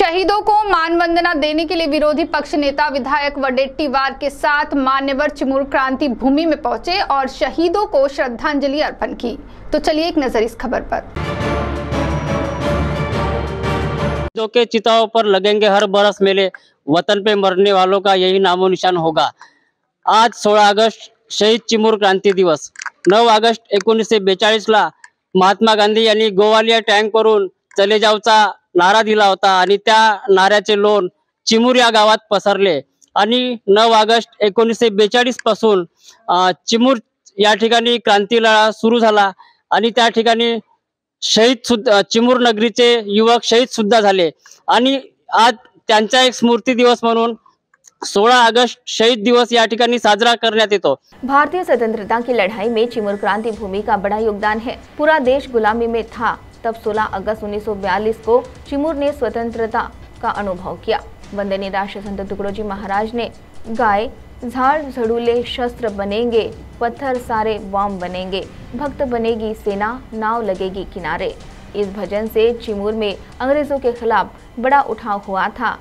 शहीदों को मानवंदना देने के लिए विरोधी पक्ष नेता विधायक वडेट्टीवार के साथ मान्यवर चिमूर क्रांति भूमि में पहुंचे और शहीदों को श्रद्धांजलि अर्पण की। तो चलिए एक नजर इस खबर पर। जो के चिताओं पर लगेंगे हर बरस मेले, वतन पे मरने वालों का यही नामो निशान होगा। आज 16 अगस्त शहीद चिमूर क्रांती दिवस। 9 ऑगस्ट 1942 ला महात्मा गांधी यांनी गोवालिया टँकवरून चले जावचा नारा दिला होता आणि त्या नाऱ्याचे लोण चिमूर या गावात पसरले आणि 9 ऑगस्ट 1942 पासून चिमूर या ठिकाणी क्रांती लढा सुरू झाला आणि त्या ठिकाणी चिमूर नगरीचे युवक शहीद सुद्धा झाले आणि आज त्यांचा एक स्मृती दिवस म्हणून 16 अगस्त शहीद दिवस या ठिकानी साजरा करण्यात येतो। भारतीय स्वतंत्रता की लड़ाई में चिमूर क्रांति भूमि का बड़ा योगदान है। पूरा देश गुलामी में था, तब 16 अगस्त 1942 को चिमूर ने स्वतंत्रता का अनुभव किया। वंदनीय राष्ट्र संत तुकडोजी महाराज ने गाय झाड़ झड़ूले शस्त्र बनेंगे, पत्थर सारे बम बनेंगे, भक्त बनेगी सेना, नाव लगेगी किनारे। इस भजन से चिमूर में अंग्रेजों के खिलाफ बड़ा उठाव हुआ था।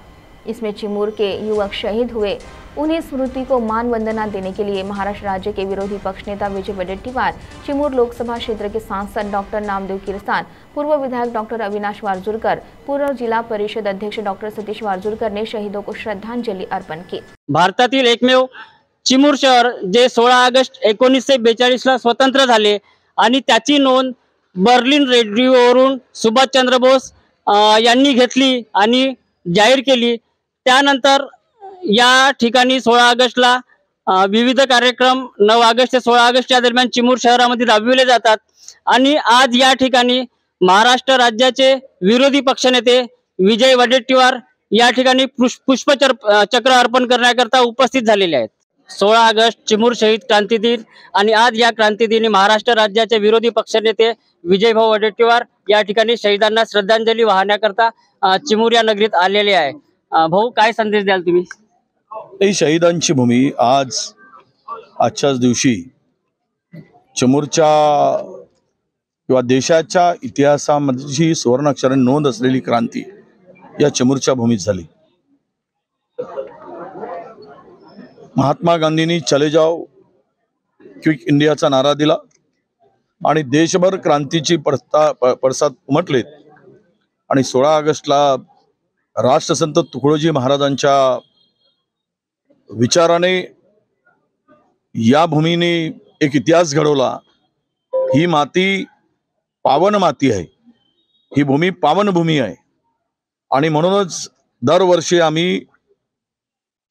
इसमें चिमूर के युवक शहीद हुए। उन्हें स्मृति को मान वंदना देने के लिए महाराष्ट्र राज्य के विरोधी पक्ष नेता विजय वडेट्टीवार, चिमूर लोकसभा क्षेत्र के सांसद डॉक्टर नामदेव किरसान, पूर्व विधायक डॉक्टर अविनाश वारजूरकर, पूर्व जिला परिषद अध्यक्ष डॉक्टर सतीश वारजूरकर ने शहीदों को श्रद्धांजलि अर्पण की। भारतातील एकमेव चिमूर शहर जे 16 ऑगस्ट 1942 ला स्वतंत्र झाले आणि त्याची नोंद बर्लिन रेडिओवरून सुभाषचंद्र बोस यांनी घेतली आणि जाहीर केली। त्यानंतर या ठिकाणी 16 ऑगस्टला विविध कार्यक्रम 9 ऑगस्ट ते 16 ऑगस्ट या दरम्यान चिमूर शहरामध्ये राबविले जातात आणि आज या ठिकाणी महाराष्ट्र राज्याचे विरोधी पक्षनेते विजय वडेट्टीवार या ठिकाणी पुष्पचक्र अर्पण करण्याकरता उपस्थित झालेले आहेत। 16 ऑगस्ट चिमूर शहीद क्रांती दिन आणि आज या क्रांती दिनी महाराष्ट्र राज्याचे विरोधी पक्षनेते विजयभाऊ वडेट्टीवार या ठिकाणी शहीदांना श्रद्धांजली वाहण्याकरता चिमूर या नगरीत आलेले आहे। भाऊ काय संदेश द्याल तुम्ही? ही शहीदांची भूमी आजच्याच दिवशी चिमूरच्या किंवा देशाच्या इतिहासामध्ये सुवर्णाक्षराने नोंद असलेली क्रांती या चिमूरच्या भूमीत झाली। महात्मा गांधींनी चले जाओ क्विक इंडियाचा नारा दिला आणि देशभर क्रांतीची पडसाद उमटलेत आणि 16 ऑगस्टला राष्ट्रसंत तुकडोजी महाराजांच्या विचाराने या भूमीने एक इतिहास घडवला। ही माती पावन माती आहे, ही भूमी पावन भूमी आहे आणि म्हणूनच दरवर्षी आम्ही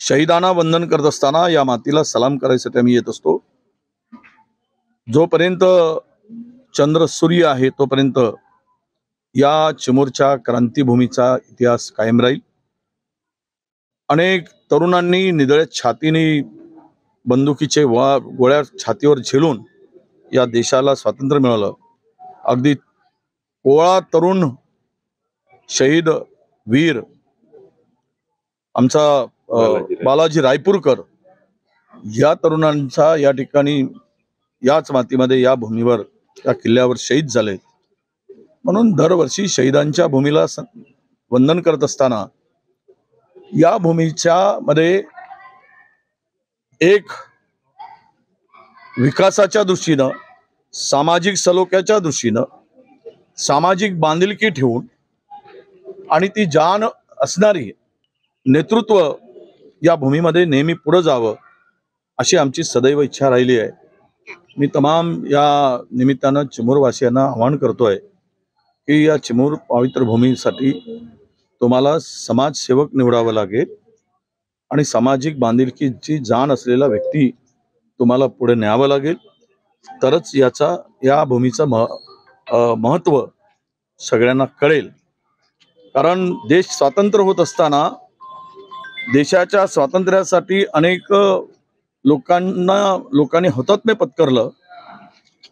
शहीदांना वंदन करत असताना या मातीला सलाम करायसाठी आम्ही येत असतो। जोपर्यंत चंद्र सूर्य आहे तोपर्यंत या चिमूरच्या क्रांतीभूमीचा इतिहास कायम राहील। अनेक तरुणांनी निदळ्या छातीने बंदुकीचे गोळ्या छातीवर झेलून या देशाला स्वातंत्र्य मिळालं। अगदी कोळा तरुण शहीद वीर आमचा बालाजी रायपूरकर या तरुणांचा या ठिकाणी याच मातीमध्ये या भूमीवर या किल्ल्यावर शहीद झाले। म्हणून दरवर्षी शहीदांच्या भूमीला वंदन करत असताना या भूमीच्या मध्ये एक विकासाच्या दृष्टीनं, सामाजिक सलोख्याच्या दृष्टीनं, सामाजिक बांधिलकी ठेवून आणि ती जाण असणारी नेतृत्व या भूमीमध्ये नेहमी पुढे जावं अशी आमची सदैव इच्छा राहिली आहे। मी तमाम या निमित्तानं चिमूरवासियांना आवाहन करतोय की या चिमूर पवित्र भूमीसाठी तुम्हाला समाजसेवक निवडावं लागेल आणि सामाजिक बांधिलकीची जाण असलेला व्यक्ती तुम्हाला पुढे न्यावं लागेल, तरच या भूमीचं महत्त्व सगळ्यांना कळेल। कारण देश स्वातंत्र्य होत असताना देशाच्या स्वातंत्र्यासाठी अनेक लोकांनी हुतात्म्य पत्करलं,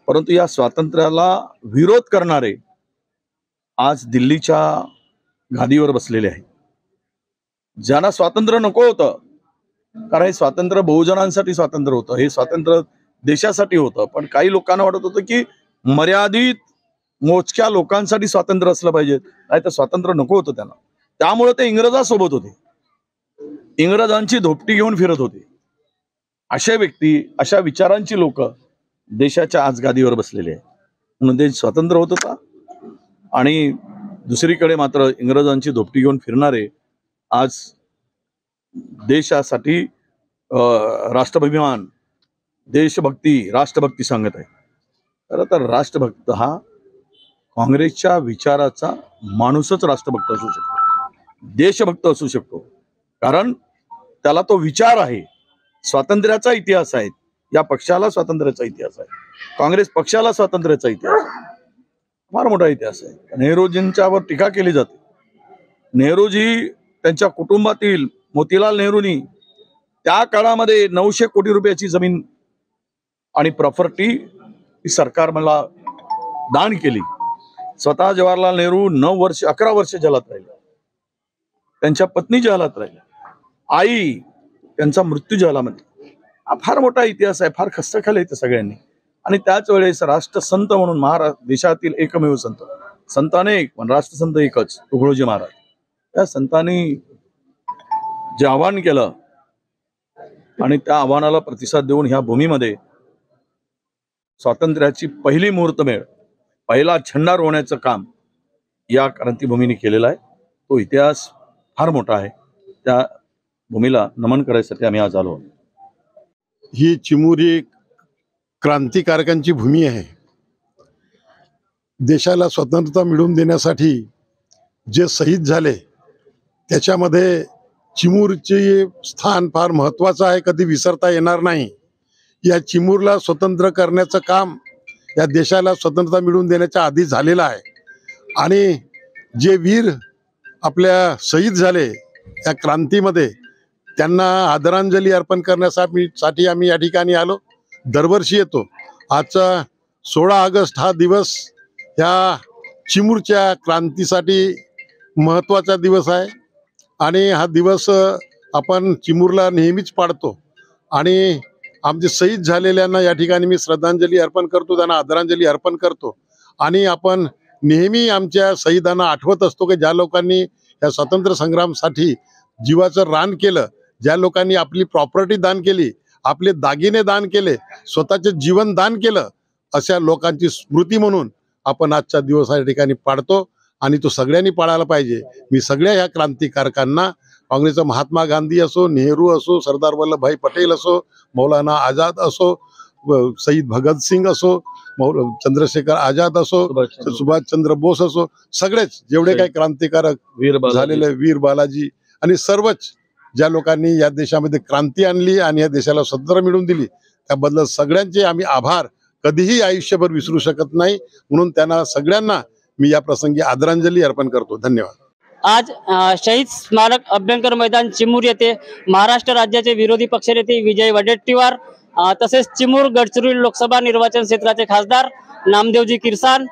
परंतु या स्वातंत्र्याला विरोध करणारे आज दिल्लीच्या गादीवर बसलेले आहेत। ज्यांना स्वातंत्र्य नको होतं, कारण हे स्वातंत्र्य बहुजनांसाठी स्वातंत्र्य होतं, हे स्वातंत्र्य देशासाठी होतं, पण काही लोकांना वाटत होतं की मर्यादित मोजक्या लोकांसाठी स्वातंत्र्य असलं पाहिजे, नाही तर स्वातंत्र्य नको होतं त्यांना। त्यामुळे ते इंग्रजासोबत होते, इंग्रजांची धोपटी घेऊन फिरत होते. अशा व्यक्ती, अशा विचारांची लोक देशाच्या आज गादीवर बसलेले आहे. म्हणून देश स्वतंत्र होत होता आणि दुसरीकडे मात्र इंग्रजांची धोपटी घेऊन फिरणारे आज देशासाठी राष्ट्राभिमान, देशभक्ती, राष्ट्रभक्ती सांगत आहे. खरं तर राष्ट्रभक्त हा काँग्रेसच्या विचाराचा माणूसच राष्ट्रभक्त असू शकतो, देशभक्त असू शकतो. कारण त्याला तो विचार आहे. स्वातंत्र्याचा इतिहास आहे, या पक्षाला स्वातंत्र्याचा इतिहास आहे, काँग्रेस पक्षाला स्वातंत्र्याचा इतिहास आहे, फार मोठा इतिहास आहे. नेहरूजींच्यावर टीका केली जाते. नेहरूजी, त्यांच्या कुटुंबातील मोतीलाल नेहरूंनी त्या काळामध्ये 900 कोटी रुपयाची जमीन आणि प्रॉपर्टी सरकार मला दान केली. स्वतः जवाहरलाल नेहरू 11 वर्ष जहालात राहिले, त्यांच्या पत्नी जहालात राहिल्या, आई त्यांचा मृत्यू जहालामध्ये. हा फार मोठा इतिहास आहे, फार कष्ट केले सगळ्यांनी. आणि त्याच वेळेस राष्ट्रसंत म्हणून देशातील एकमेव संत अनेक पण राष्ट्रसंत एकच, तुकडोजी महाराज. त्या संतांनी जे आव्हान केलं आणि त्या आव्हानाला प्रतिसाद देऊन ह्या भूमीमध्ये स्वातंत्र्याची पहिली मुहूर्तमेळ, पहिला झेंडा रोवण्याचं काम या क्रांतीभूमीने केलेलं आहे. तो इतिहास फार मोठा आहे. त्या भूमीला नमन करायसाठी आम्ही आज आलो. ही चिमूर ही क्रांतिकारकांची भूमी आहे. देशाला स्वतंत्रता मिळवून देण्यासाठी जे शहीद झाले त्याच्यामध्ये चिमूरचे स्थान फार महत्त्वाचं आहे, कधी विसरता येणार नाही. या चिमूरला स्वतंत्र करण्याचं काम या देशाला स्वतंत्रता मिळवून देण्याच्या आधी झालेलं आहे. आणि जे वीर आपल्या शहीद झाले या क्रांतीमध्ये त्यांना आदरांजली अर्पण करण्यासाठी आम्ही या ठिकाणी आलो. दरवर्षी येतो. आजचा 16 ऑगस्ट हा दिवस ह्या चिमूरच्या क्रांतीसाठी महत्त्वाचा दिवस आहे आणि हा दिवस आपण चिमूरला नेहमीच पाळतो. आणि आमचे शहीद झालेल्यांना या ठिकाणी मी श्रद्धांजली अर्पण करतो, त्यांना आदरांजली अर्पण करतो. आणि आपण नेहमी आमच्या शहीदांना आठवत असतो की ज्या लोकांनी या स्वातंत्र्य संग्रामासाठी जीवाचं रान केलं, ज्या लोकांनी आपली प्रॉपर्टी दान केली, आपले दागिने दान केले, स्वतःचे जीवन दान केलं, अशा लोकांची स्मृती म्हणून आपण आजचा दिवस या ठिकाणी पाळतो आणि तो सगळ्यांनी पाळायला पाहिजे. मी सगळ्या ह्या क्रांतिकारकांना, काँग्रेसचा महात्मा गांधी असो, नेहरू असो, सरदार वल्लभभाई पटेल असो, मौलाना आझाद असो, शहीद भगतसिंग असो, चंद्रशेखर आझाद असो, सुभाषचंद्र बोस असो, सगळेच जेवढे काही क्रांतिकारक झालेले, वीर बालाजी आणि सर्वच ज्या लोकांनी या देशामध्ये क्रांती आणली आणि या देशाला स्वतंत्र मिळवून दिली, त्याबद्दल सगळ्यांचे आम्ही आभार कधीही आयुष्यभर विसरू शकत नाही. म्हणून त्यांना सगळ्यांना मी या प्रसंगी आदरांजली अर्पण करतो. धन्यवाद. आज शहीद स्मारक अभ्यंकर मैदान चिमूर येथे महाराष्ट्र राज्याचे विरोधी पक्षनेते विजय वडेट्टीवार, तसेच चिमूर गडचिरोली लोकसभा निर्वाचन क्षेत्राचे खासदार नामदेवजी किरसान,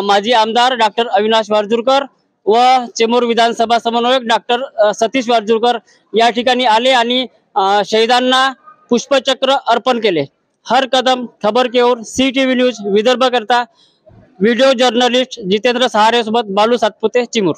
माजी आमदार डॉक्टर अविनाश वारजूरकर व चिमूर विधानसभा समन्वयक डॉक्टर सतीश वारजूरकर या ठिकाणी आले आणि शहीदांना पुष्पचक्र अर्पण केले. हर कदम खबर के ओर, CTV न्यूज विदर्भ करता व्हिडिओ जर्नलिस्ट जितेंद्र सहारे सोबत बालू सातपुते, चिमूर.